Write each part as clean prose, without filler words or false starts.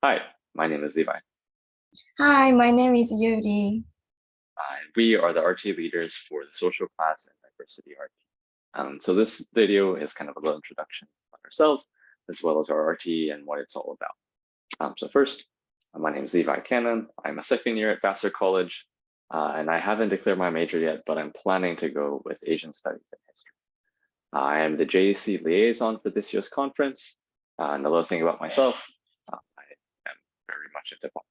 Hi, my name is Levi. Hi, my name is Yuri. We are the RT leaders for the social class and diversity RT. So this video is kind of a little introduction on ourselves, as well as our RT and what it's all about. So first, my name is Levi Cannon. I'm a second year at Vassar College, and I haven't declared my major yet, but I'm planning to go with Asian Studies and History. I am the JASC liaison for this year's conference. And a little thing about myself, I am very much into pop.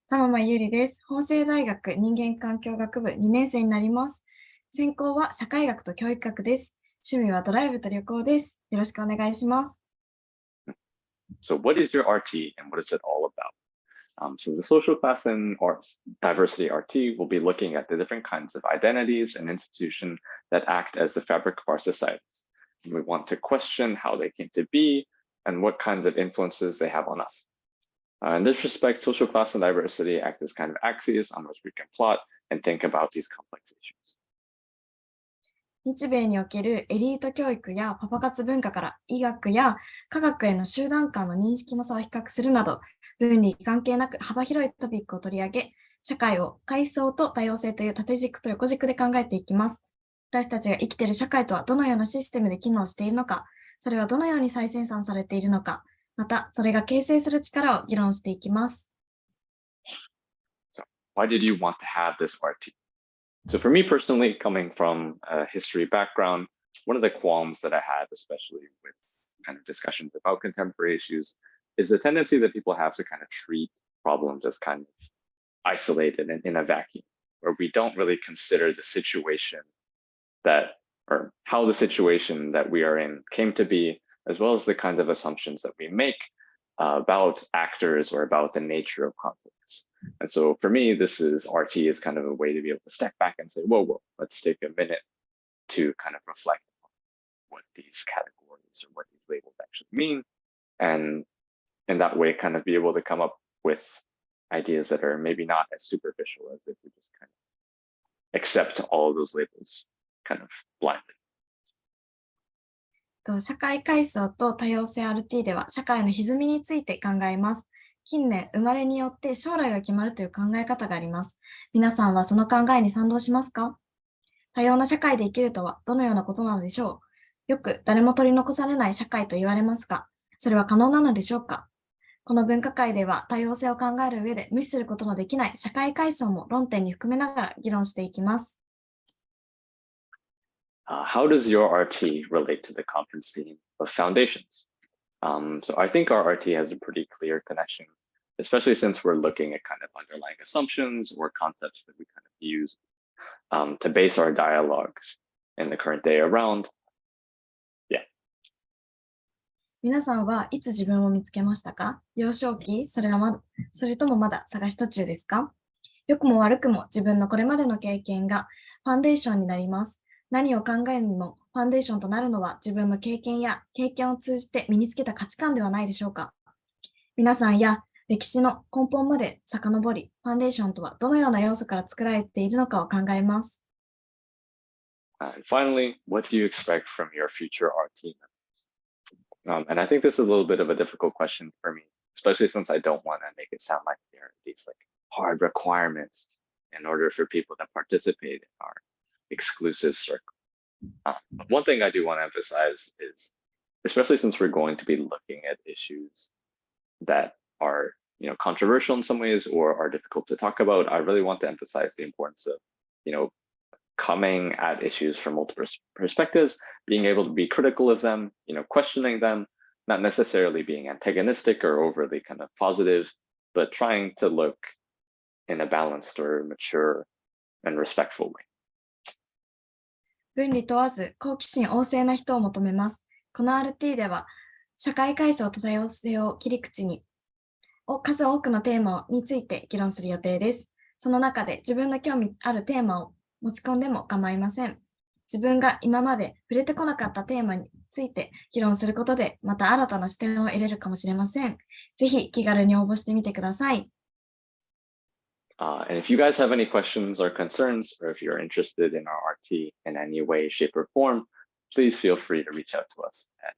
玉間ゆりです。法政大学人間環境学部2年生になります。専攻は社会学と教育学です。趣味はドライブと旅行です。よろしくお願いします。So what is your RT and what is it all about? So the social class and diversity RT will be looking at the different kinds of identities and institutions that act as the fabric of our societies. We want to question how they came to be and what kinds of influences they have on us. In this respect, social class and diversity act as kind of axes on which we can plot and think about these complex issues. 日米におけるエリート教育やパパ活文化から医学や科学への集団間の認識の差を比較するなど、分離関係なく幅広いトピックを取り上げ、社会を階層と多様性という縦軸と横軸で考えていきます。私たちが生きている社会とはどのようなシステムで機能しているのか、それはどのように再生産されているのか、またそれが形成する力を議論していきます。So why did you want to have this RT? So for me personally, coming from a history background, one of the qualms that I had, especially with kind of discussions about contemporary issues, is the tendency that people have to kind of treat problems as kind of isolated and in a vacuum, where we don't really consider the situation that, or how the situation that we are in came to be, as well as the kinds of assumptions that we make about actors or about the nature of conflicts. And so for me, this is RT is kind of a way to be able to step back and say, whoa, let's take a minute to kind of reflect on what these categories or what these labels actually mean. And in that way, kind of be able to come up with ideas that are maybe not as superficial as if we just kind of accept all of those labels kind of blindly. 社会階層と多様性 RT では社会の歪みについて考えます。近年、生まれによって将来が決まるという考え方があります。皆さんはその考えに賛同しますか？多様な社会で生きるとはどのようなことなのでしょう？よく誰も取り残されない社会と言われますが、それは可能なのでしょうか？この分科会では多様性を考える上で無視することのできない社会階層も論点に含めながら議論していきます。How does your RT relate to the conference theme of foundations? So I think our RT has a pretty clear connection, especially since we're looking at kind of underlying assumptions or concepts that we kind of use to base our dialogues in the current day around. Yeah. 皆さんはいつ自分を見つけましたか？幼少期、それともまだ探し途中ですか？良くも悪くも自分のこれまでの経験がファンデーションになります。何を考えるにもファンデーションとなるのは自分の経験や経験を通じて身につけた価値観ではないでしょうか。皆さんや歴史の根本まで遡り、ファンデーションとはどのような要素から作られているのかを考えます。And finally, what do you expect from your future RT members? And I think this is a little bit of a difficult question for me, especially since I don't want to make it sound like there are these like hard requirements in order for people to participate in our exclusive circle. But one thing I do want to emphasize is, especially since we're going to be looking at issues that are, controversial in some ways or are difficult to talk about, I really want to emphasize the importance of, coming at issues from multiple perspectives, being able to be critical of them, questioning them, not necessarily being antagonistic or overly kind of positive, but trying to look in a balanced or mature and respectful way. 分離問わず好奇心旺盛な人を求めます。この RT では社会階層と多様性を切り口に数多くのテーマについて議論する予定です。その中で自分の興味あるテーマを持ち込んでも構いません。自分が今まで触れてこなかったテーマについて議論することでまた新たな視点を得れるかもしれません。ぜひ気軽に応募してみてください。And if you guys have any questions or concerns, or if you're interested in our RT in any way, shape, or form, please feel free to reach out to us at